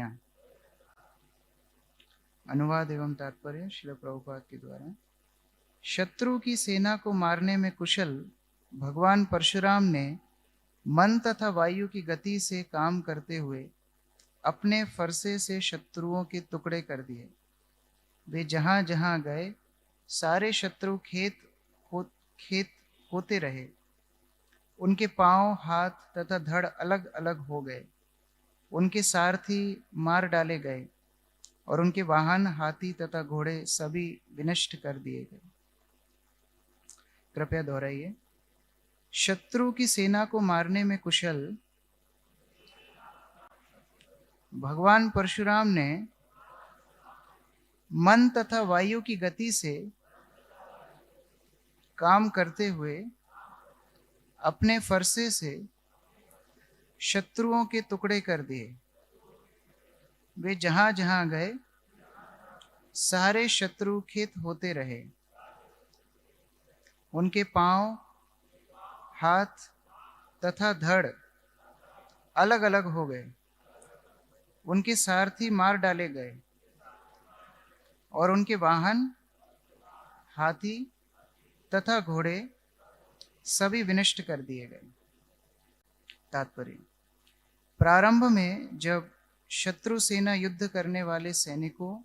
कहानियां। अनुवाद एवं तात्पर्य श्रील प्रभुपाद के द्वारा। शत्रु की सेना को मारने में कुशल भगवान परशुराम ने मन तथा वायु की गति से काम करते हुए अपने फरसे से शत्रुओं के टुकड़े कर दिए। वे जहां जहां गए सारे शत्रु खेत होते रहे। उनके पांव, हाथ तथा धड़ अलग अलग हो गए। उनके सारथी मार डाले गए और उनके वाहन, हाथी तथा घोड़े सभी विनष्ट कर दिए गए। कृपया दोहराइए। शत्रु की सेना को मारने में कुशल भगवान परशुराम ने मन तथा वायु की गति से काम करते हुए अपने फरसे से शत्रुओं के टुकड़े कर दिए। वे जहां जहां गए सारे शत्रु खेत होते रहे। उनके पांव, हाथ तथा धड़ अलग अलग हो गए। उनके सारथी मार डाले गए और उनके वाहन, हाथी तथा घोड़े सभी विनष्ट कर दिए गए। तात्पर्य। प्रारंभ में जब शत्रु सेना युद्ध करने वाले सैनिकों,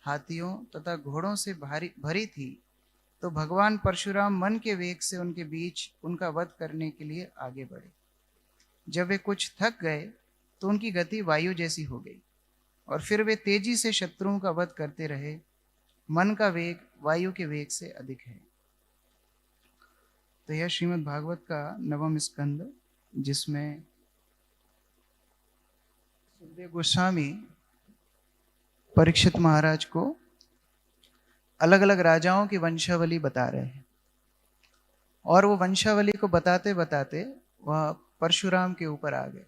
हाथियों तथा घोड़ों से भरी थी, तो भगवान परशुराम मन के वेग से उनके बीच उनका वध करने के लिए आगे बढ़े। जब वे कुछ थक गए तो उनकी गति वायु जैसी हो गई और फिर वे तेजी से शत्रुओं का वध करते रहे। मन का वेग वायु के वेग से अधिक है। तो यह श्रीमद् भागवत का 9वां स्कंद, जिसमें सुखदेव गोस्वामी परीक्षित महाराज को अलग अलग राजाओं की वंशावली बता रहे हैं और वो वंशावली को बताते बताते वह परशुराम के ऊपर आ गए।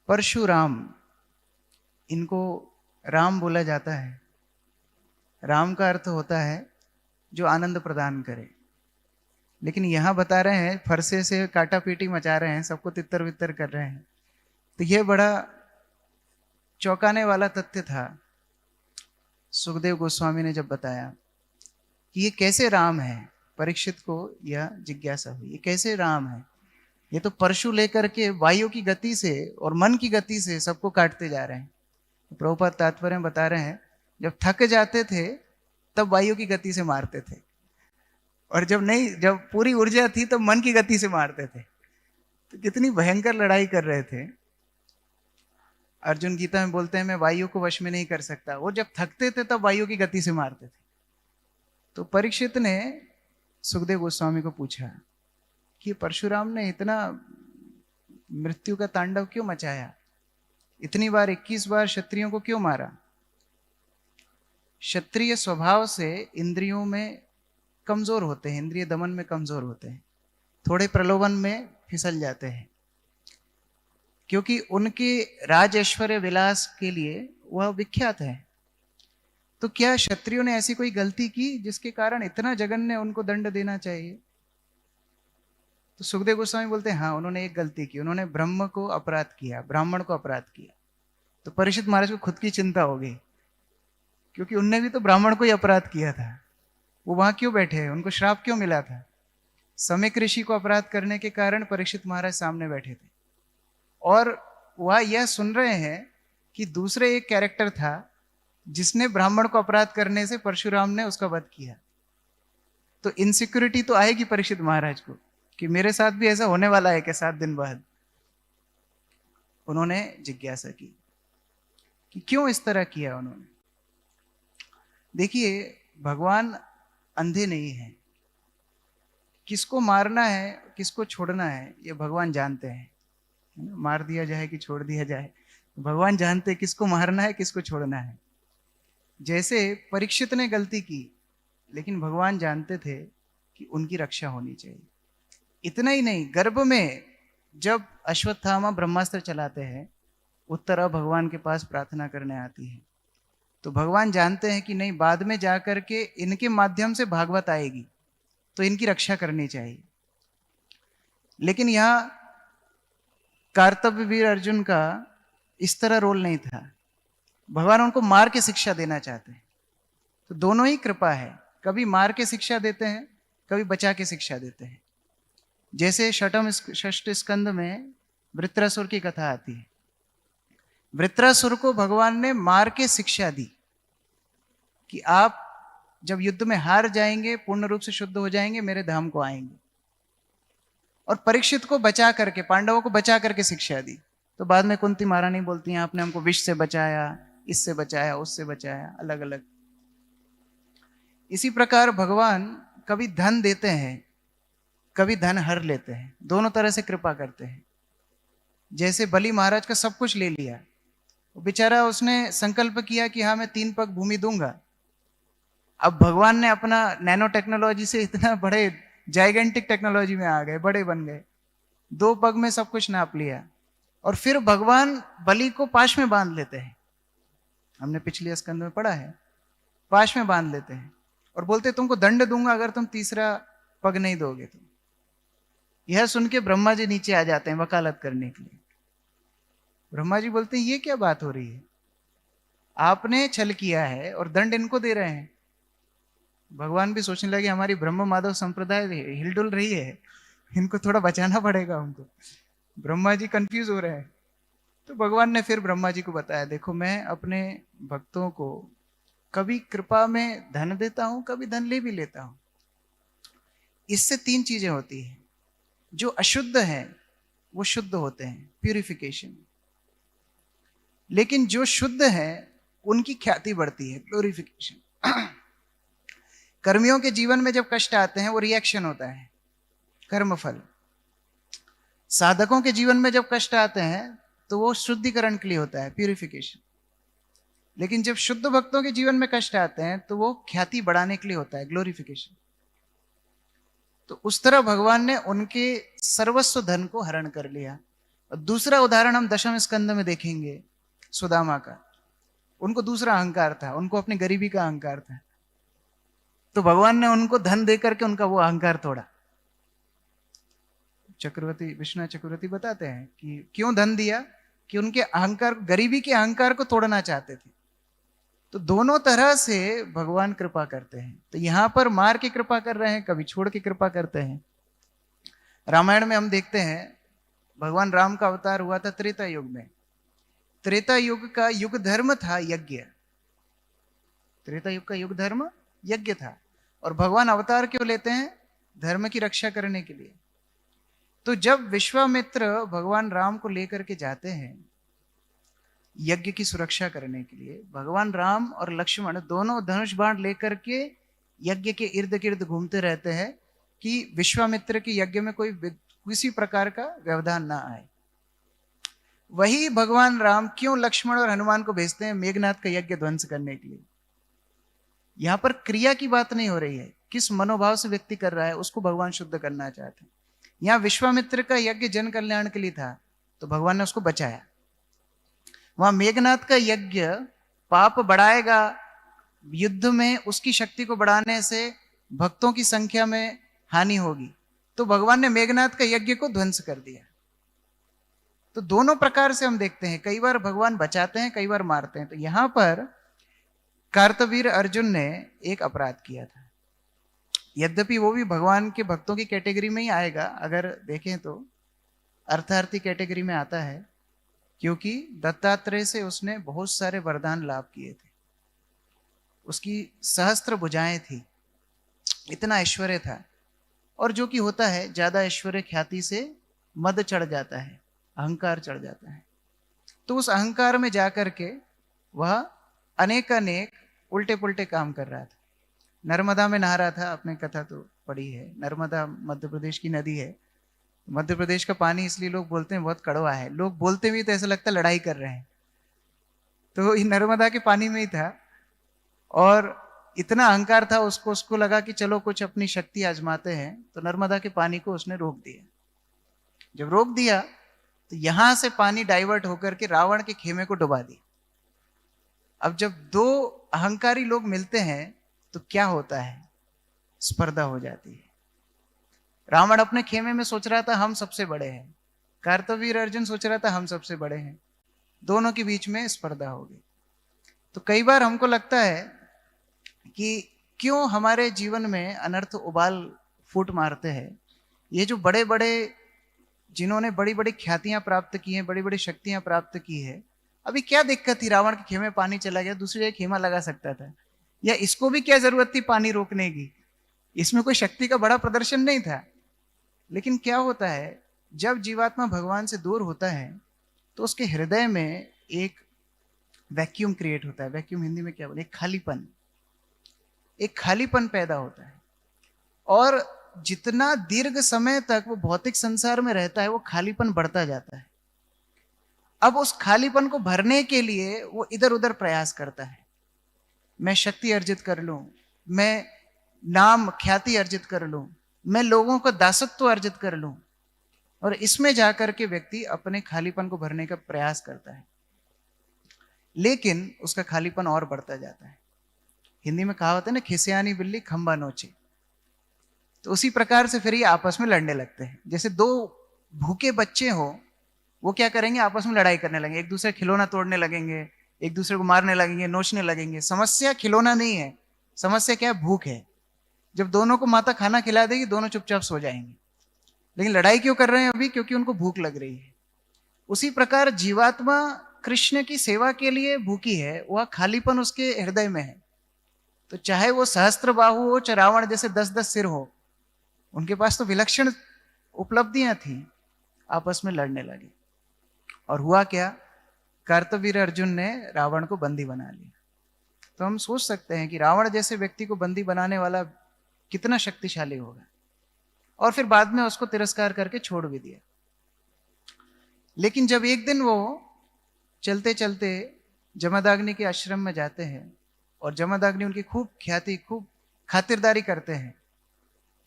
परशुराम, इनको राम बोला जाता है। राम का अर्थ होता है जो आनंद प्रदान करे, लेकिन यहां बता रहे हैं फरसे से काटा पीटी मचा रहे हैं, सबको तितर बितर कर रहे हैं। तो यह बड़ा चौंकाने वाला तथ्य था। सुखदेव गोस्वामी ने जब बताया कि ये कैसे राम है, परीक्षित को यह जिज्ञासा हुई, ये कैसे राम है? ये तो परशु लेकर के वायु की गति से और मन की गति से सबको काटते जा रहे हैं। तो प्रभुपाद तात्पर्य में बता रहे हैं, जब थक जाते थे तब वायु की गति से मारते थे, और जब पूरी ऊर्जा थी तब मन की गति से मारते थे। तो कितनी भयंकर लड़ाई कर रहे थे। अर्जुन गीता में बोलते हैं, मैं वायु को वश में नहीं कर सकता। वो जब थकते थे तब वायु की गति से मारते थे। तो परीक्षित ने सुखदेव गोस्वामी को पूछा कि परशुराम ने इतना मृत्यु का तांडव क्यों मचाया, इतनी बार 21 बार क्षत्रियों को क्यों मारा? क्षत्रिय स्वभाव से इंद्रियों में कमजोर होते हैं, इंद्रिय दमन में कमजोर होते हैं, थोड़े प्रलोभन में फिसल जाते हैं, क्योंकि उनके राज ऐश्वर्य विलास के लिए वह विख्यात है। तो क्या क्षत्रियों ने ऐसी कोई गलती की जिसके कारण इतना जघन्य उनको दंड देना चाहिए? तो सुखदेव गोस्वामी बोलते हैं, हाँ, उन्होंने एक गलती की, उन्होंने ब्रह्म को अपराध किया, ब्राह्मण को अपराध किया। तो परीक्षित महाराज को खुद की चिंता हो गई, क्योंकि उनने भी तो ब्राह्मण को ही अपराध किया था। वो वहां क्यों बैठे हैं? उनको श्राप क्यों मिला था? समीक ऋषि को अपराध करने के कारण परीक्षित महाराज सामने बैठे थे, और वह यह सुन रहे हैं कि दूसरे एक कैरेक्टर था जिसने ब्राह्मण को अपराध करने से परशुराम ने उसका वध किया। तो इनसिक्योरिटी तो आएगी परीक्षित महाराज को कि मेरे साथ भी ऐसा होने वाला है कि 7 दिन बाद। उन्होंने जिज्ञासा की कि क्यों इस तरह किया उन्होंने। देखिए, भगवान अंधे नहीं है। किसको मारना है, किसको छोड़ना है, ये भगवान जानते हैं। मार दिया जाए कि छोड़ दिया जाए, भगवान जानते हैं किसको मारना है, किसको छोड़ना है। जैसे परीक्षित ने गलती की, लेकिन भगवान जानते थे कि उनकी रक्षा होनी चाहिए। इतना ही नहीं, गर्भ में जब अश्वत्थामा ब्रह्मास्त्र चलाते हैं, उत्तरा भगवान के पास प्रार्थना करने आती है, तो भगवान जानते हैं कि नहीं, बाद में जाकर के इनके माध्यम से भागवत आएगी, तो इनकी रक्षा करनी चाहिए। लेकिन यहां कर्तव्य वीर अर्जुन का इस तरह रोल नहीं था। भगवान उनको मार के शिक्षा देना चाहते हैं। तो दोनों ही कृपा है, कभी मार के शिक्षा देते हैं, कभी बचा के शिक्षा देते हैं। जैसे षष्ठ स्कंद में वृत्रासुर की कथा आती है। वृत्रासुर को भगवान ने मार के शिक्षा दी कि आप जब युद्ध में हार जाएंगे, पूर्ण रूप से शुद्ध हो जाएंगे, मेरे धाम को आएंगे। और परीक्षित को बचा करके, पांडवों को बचा करके शिक्षा दी। तो बाद में कुंती महारानी बोलती हैं, आपने हमको विष से बचाया, इससे बचाया, उससे बचाया, अलग अलग। इसी प्रकार भगवान कभी धन देते हैं, कभी धन हर लेते हैं, दोनों तरह से कृपा करते हैं। जैसे बलि महाराज का सब कुछ ले लिया, बेचारा उसने संकल्प किया कि हाँ मैं 3 पग भूमि दूंगा। अब भगवान ने अपना नैनो टेक्नोलॉजी से इतना बड़े जाइगेंटिक टेक्नोलॉजी में आ गए, बड़े बन गए, 2 पग में सब कुछ नाप लिया। और फिर भगवान बलि को पाश में बांध लेते हैं, हमने पिछले स्कंद में पढ़ा है, पाश में बांध लेते हैं और बोलते तुमको दंड दूंगा अगर तुम तीसरा पग नहीं दोगे तो। यह सुन के ब्रह्मा जी नीचे आ जाते हैं वकालत करने के लिए। ब्रह्मा जी बोलते हैं ये क्या बात हो रही है, आपने छल किया है और दंड इनको दे रहे हैं। भगवान भी सोचने लगे हमारी ब्रह्म माधव संप्रदाय हिलडुल रही है, इनको थोड़ा बचाना पड़ेगा हमको। ब्रह्मा जी कंफ्यूज हो रहे हैं। तो भगवान ने फिर ब्रह्मा जी को बताया, देखो मैं अपने भक्तों को कभी कृपा में धन देता हूं, कभी धन ले भी लेता हूं। इससे 3 चीजें होती है, जो अशुद्ध है वो शुद्ध होते हैं, प्यूरिफिकेशन। लेकिन जो शुद्ध है उनकी ख्याति बढ़ती है, ग्लोरिफिकेशन। कर्मियों के जीवन में जब कष्ट आते हैं वो रिएक्शन होता है, कर्मफल। साधकों के जीवन में जब कष्ट आते हैं तो वो शुद्धिकरण के लिए होता है, प्यूरिफिकेशन। लेकिन जब शुद्ध भक्तों के जीवन में कष्ट आते हैं तो वो ख्याति बढ़ाने के लिए होता है, ग्लोरिफिकेशन। तो उस तरह भगवान ने उनके सर्वस्व धन को हरण कर लिया। और दूसरा उदाहरण हम दशम स्कंद में देखेंगे, सुदामा का। उनको दूसरा अहंकार था, उनको अपनी गरीबी का अहंकार था। तो भगवान ने उनको धन देकर के उनका वो अहंकार तोड़ा। चक्रवर्ती, विश्वनाथ चक्रवर्ती बताते हैं कि क्यों धन दिया, कि उनके अहंकार, गरीबी के अहंकार को तोड़ना चाहते थे। तो दोनों तरह से भगवान कृपा करते हैं। तो यहां पर मार के कृपा कर रहे हैं, कभी छोड़ के कृपा करते हैं। रामायण में हम देखते हैं भगवान राम का अवतार हुआ था त्रेता युग में। त्रेता युग का युग धर्म था यज्ञ। त्रेता युग का युग धर्म यज्ञ था। और भगवान अवतार क्यों लेते हैं? धर्म की रक्षा करने के लिए। तो जब विश्वामित्र भगवान राम को लेकर के जाते हैं यज्ञ की सुरक्षा करने के लिए, भगवान राम और लक्ष्मण दोनों धनुष बाण लेकर के यज्ञ के इर्द गिर्द घूमते रहते हैं कि विश्वामित्र के यज्ञ में कोई किसी प्रकार का व्यवधान ना आए। वही भगवान राम क्यों लक्ष्मण और हनुमान को भेजते हैं मेघनाथ का यज्ञ ध्वंस करने के लिए? यहां पर क्रिया की बात नहीं हो रही है, किस मनोभाव से व्यक्ति कर रहा है उसको भगवान शुद्ध करना चाहते हैं। यहां विश्वामित्र का यज्ञ जन कल्याण के लिए था तो भगवान ने उसको बचाया। वहां मेघनाथ का यज्ञ पाप बढ़ाएगा, युद्ध में उसकी शक्ति को बढ़ाने से भक्तों की संख्या में हानि होगी, तो भगवान ने मेघनाथ का यज्ञ को ध्वंस कर दिया। तो दोनों प्रकार से हम देखते हैं, कई बार भगवान बचाते हैं, कई बार मारते हैं। तो यहां पर कार्तवीर अर्जुन ने एक अपराध किया था। यद्यपि वो भी भगवान के भक्तों की कैटेगरी में ही आएगा, अगर देखें तो अर्थार्थी कैटेगरी में आता है, क्योंकि दत्तात्रेय से उसने बहुत सारे वरदान लाभ किए थे। उसकी सहस्त्र भुजाएं थी, इतना ऐश्वर्य था। और जो कि होता है, ज्यादा ऐश्वर्य ख्याति से मद चढ़ जाता है, अहंकार चढ़ जाता है। तो उस अहंकार में जाकर के वह अनेक उल्टे पुल्टे काम कर रहा था। नर्मदा में नहा रहा था, आपने कथा तो पढ़ी है। नर्मदा मध्य प्रदेश की नदी है। मध्य प्रदेश का पानी इसलिए लोग बोलते हैं बहुत कड़वा है, लोग बोलते भी तो ऐसा लगता है लड़ाई कर रहे हैं। तो ये नर्मदा के पानी में ही था और इतना अहंकार था उसको लगा कि चलो कुछ अपनी शक्ति आजमाते हैं। तो नर्मदा के पानी को उसने रोक दिया। जब रोक दिया तो यहां से पानी डाइवर्ट होकर के रावण के खेमे को डुबा दिया। अब जब 2 अहंकारी लोग मिलते हैं तो क्या होता है? स्पर्धा हो जाती है। रावण अपने खेमे में सोच रहा था हम सबसे बड़े हैं, कार्तवीर अर्जुन सोच रहा था हम सबसे बड़े हैं। दोनों के बीच में स्पर्धा होगी। तो कई बार हमको लगता है कि क्यों हमारे जीवन में अनर्थ उबाल फूट मारते हैं। ये जो बड़े बड़े, जिन्होंने बड़ी बड़ी ख्यातियां प्राप्त की हैं, बड़ी बड़ी शक्तियां प्राप्त की है, अभी क्या दिक्कत थी? रावण के खेमे पानी चला गया, दूसरी जगह खेमा लगा सकता था, या इसको भी क्या जरूरत थी पानी रोकने की? इसमें कोई शक्ति का बड़ा प्रदर्शन नहीं था। लेकिन क्या होता है, जब जीवात्मा भगवान से दूर होता है तो उसके हृदय में एक वैक्यूम क्रिएट होता है। वैक्यूम हिंदी में क्या बोले? एक खालीपन, एक खालीपन पैदा होता है। और जितना दीर्घ समय तक वो भौतिक संसार में रहता है, वो खालीपन बढ़ता जाता है। अब उस खालीपन को भरने के लिए वो इधर उधर प्रयास करता है। मैं शक्ति अर्जित कर लूं, मैं नाम ख्याति अर्जित कर लूं, मैं लोगों का दासत्व अर्जित कर लूं, और इसमें जाकर के व्यक्ति अपने खालीपन को भरने का प्रयास करता है। लेकिन उसका खालीपन और बढ़ता जाता है। हिंदी में कहावत है ना, खिसियानी बिल्ली खंबा नोचे। तो उसी प्रकार से फिर ये आपस में लड़ने लगते हैं। जैसे दो भूखे बच्चे हो, वो क्या करेंगे? आपस में लड़ाई करने लगेंगे, एक दूसरे खिलौना तोड़ने लगेंगे, एक दूसरे को मारने लगेंगे, नोचने लगेंगे। समस्या खिलौना नहीं है, समस्या क्या है? भूख है। जब दोनों को माता खाना खिला देगी, दोनों चुपचाप सो जाएंगे। लेकिन लड़ाई क्यों कर रहे हैं अभी? क्योंकि उनको भूख लग रही है। उसी प्रकार जीवात्मा कृष्ण की सेवा के लिए भूखी है, वह खालीपन उसके हृदय में है। तो चाहे वो सहस्त्र बाहु हो, चाहे रावण जैसे 10-10 सिर हो, उनके पास तो विलक्षण उपलब्धियां थी, आपस में लड़ने लगे। और हुआ क्या? कार्तवीर अर्जुन ने रावण को बंदी बना लिया। तो हम सोच सकते हैं कि रावण जैसे व्यक्ति को बंदी बनाने वाला कितना शक्तिशाली होगा। और फिर बाद में उसको तिरस्कार करके छोड़ भी दिया। लेकिन जब एक दिन वो चलते चलते जमदग्नि के आश्रम में जाते हैं, और जमदग्नि उनकी खूब ख्याति, खूब खातिरदारी करते हैं,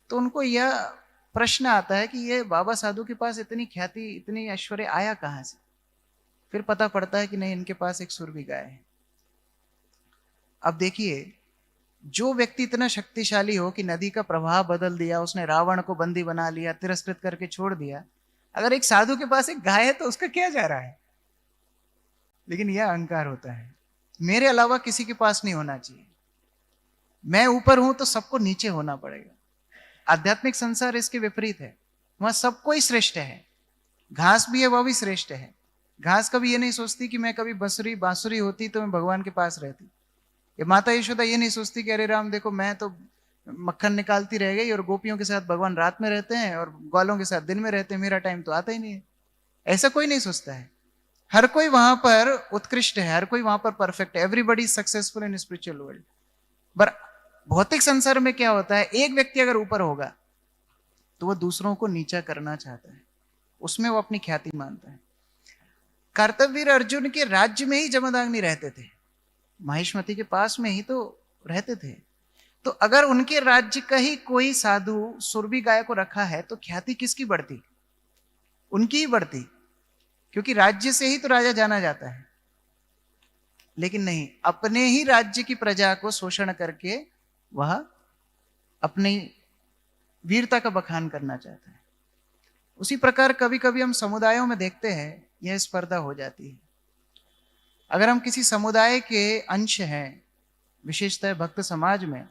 तो उनको यह प्रश्न आता है कि ये बाबा साधु के पास इतनी ख्याति, इतनी ऐश्वर्य आया कहां से? फिर पता पड़ता है कि नहीं, इनके पास एक सुरभि गाय है। अब देखिए, जो व्यक्ति इतना शक्तिशाली हो कि नदी का प्रवाह बदल दिया, उसने रावण को बंदी बना लिया, तिरस्कृत करके छोड़ दिया, अगर एक साधु के पास एक गाय है तो उसका क्या जा रहा है? लेकिन यह अहंकार होता है, मेरे अलावा किसी के पास नहीं होना चाहिए, मैं ऊपर हूं तो सबको नीचे होना पड़ेगा। आध्यात्मिक संसार इसके विपरीत है, वहां सबको ही श्रेष्ठ है। घास भी है, वह भी श्रेष्ठ है। घास कभी ये नहीं सोचती कि मैं कभी बांसुरी होती तो मैं भगवान के पास रहती। ये माता यशोदा ये नहीं सोचती कि अरे राम देखो, मैं तो मक्खन निकालती रह गई और गोपियों के साथ भगवान रात में रहते हैं और ग्वालों के साथ दिन में रहते हैं, मेरा टाइम तो आता ही नहीं है। ऐसा कोई नहीं सोचता है। हर कोई वहां पर उत्कृष्ट है, हर कोई वहां पर परफेक्ट है। Everybody successful in spiritual world. पर भौतिक संसार में क्या होता है, एक व्यक्ति अगर ऊपर होगा तो वह दूसरों को नीचा करना चाहता है, उसमें वो अपनी ख्याति मानता है। कार्तवीर अर्जुन के राज्य में ही जमदग्नि रहते थे, माहिष्मति के पास में ही तो रहते थे। तो अगर उनके राज्य का ही कोई साधु सुरभि गाय को रखा है तो ख्याति किसकी बढ़ती? उनकी ही बढ़ती, क्योंकि राज्य से ही तो राजा जाना जाता है। लेकिन नहीं, अपने ही राज्य की प्रजा को शोषण करके वह अपनी वीरता का बखान करना चाहता है। उसी प्रकार कभी कभी हम समुदायों में देखते हैं यह स्पर्धा हो जाती है। अगर हम किसी समुदाय के अंश हैं, विशेषतः भक्त समाज में,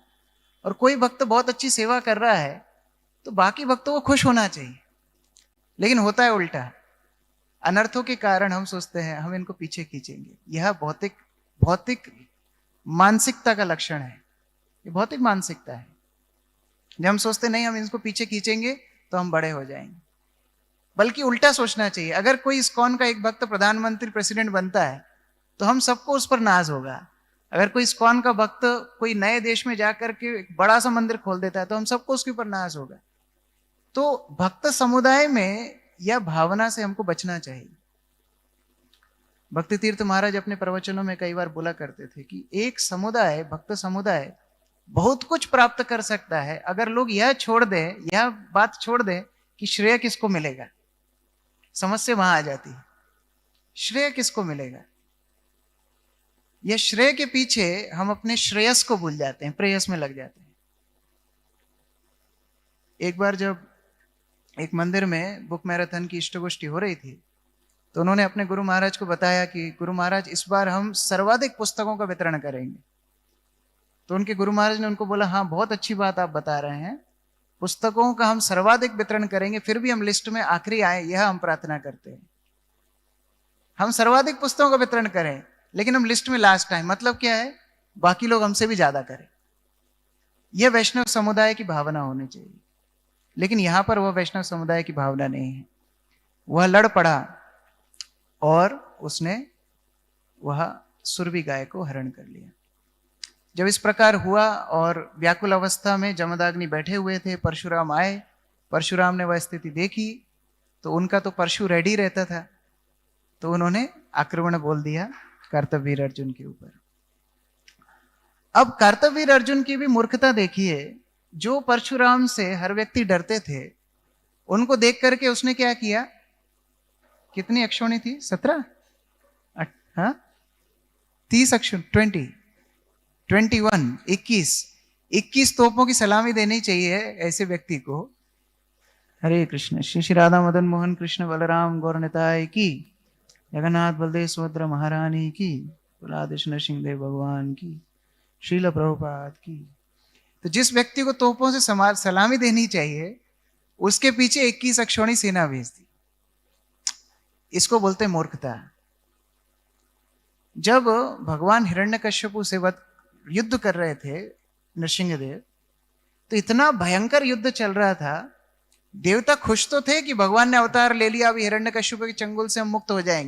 और कोई भक्त बहुत अच्छी सेवा कर रहा है तो बाकी भक्तों को खुश होना चाहिए। लेकिन होता है उल्टा। अनर्थों के कारण हम सोचते हैं हम इनको पीछे खींचेंगे। यह भौतिक मानसिकता का लक्षण है। ये भौतिक मानसिकता है। जब हम सोचते नहीं हम इसको पीछे खींचेंगे तो हम बड़े हो जाएंगे, बल्कि उल्टा सोचना चाहिए। अगर कोई इस्कॉन का एक भक्त प्रधानमंत्री, प्रेसिडेंट बनता है तो हम सबको उस पर नाज होगा। अगर कोई इस्कॉन का भक्त कोई नए देश में जाकर के एक बड़ा सा मंदिर खोल देता है तो हम सबको उसके ऊपर नाज होगा। तो भक्त समुदाय में यह भावना से हमको बचना चाहिए। भक्ति तीर्थ महाराज अपने प्रवचनों में कई बार बोला करते थे कि एक समुदाय, भक्त समुदाय बहुत कुछ प्राप्त कर सकता है अगर लोग यह बात छोड़ दें कि श्रेय किसको मिलेगा। समस्या वहां आ जाती है, श्रेय किसको मिलेगा। यह श्रेय के पीछे हम अपने श्रेयस को भूल जाते हैं, प्रेयस में लग जाते हैं। एक बार जब एक मंदिर में बुक मैराथन की इष्टगोष्ठी हो रही थी तो उन्होंने अपने गुरु महाराज को बताया कि गुरु महाराज इस बार हम सर्वाधिक पुस्तकों का वितरण करेंगे। तो उनके गुरु महाराज ने उनको बोला, हाँ बहुत अच्छी बात आप बता रहे हैं, पुस्तकों का हम सर्वाधिक वितरण करेंगे, फिर भी हम लिस्ट में आखिरी आए यह हम प्रार्थना करते हैं। हम सर्वाधिक पुस्तकों का वितरण करें लेकिन हम लिस्ट में लास्ट आए, मतलब क्या है, बाकी लोग हमसे भी ज्यादा करें। यह वैष्णव समुदाय की भावना होनी चाहिए, लेकिन यहां पर वह वैष्णव समुदाय की भावना नहीं है। वह लड़ पड़ा और उसने वह सुरभि गाय को हरण कर लिया। जब इस प्रकार हुआ और व्याकुल अवस्था में जमदग्नि बैठे हुए थे, परशुराम आए, परशुराम ने वह स्थिति देखी तो उनका तो परशु रेडी रहता था, तो उन्होंने आक्रमण बोल दिया कार्तवीर अर्जुन के ऊपर। अब कार्तवीर अर्जुन की भी मूर्खता देखिए, जो परशुराम से हर व्यक्ति डरते थे, उनको देख करके उसने क्या किया, कितनी अक्षौणी थी, 17, हाँ 30 अक्षौणी, 21 तोपों की सलामी देनी चाहिए ऐसे व्यक्ति को। हरे कृष्ण। श्री श्री राधा मदन मोहन कृष्ण बलराम गौर निताय की, जगन्नाथ बलदेव सुभद्रा महारानी की, प्रहलाद नरसिंहदेव भगवान की, श्रील प्रभुपाद की। तो जिस व्यक्ति को तोपों से सलामी देनी चाहिए, उसके पीछे 21 अक्षौणी सेना भेज दी। इसको बोलते मूर्खता। जब भगवान हिरण्यकश्यपु से युद्ध कर रहे थे नरसिंहदेव, तो इतना भयंकर युद्ध चल रहा था, देवता खुश तो थे कि भगवान ने अवतार ले लिया, अभी हिरण्यकश्यप के चंगुल से हम मुक्त हो जाएंगे।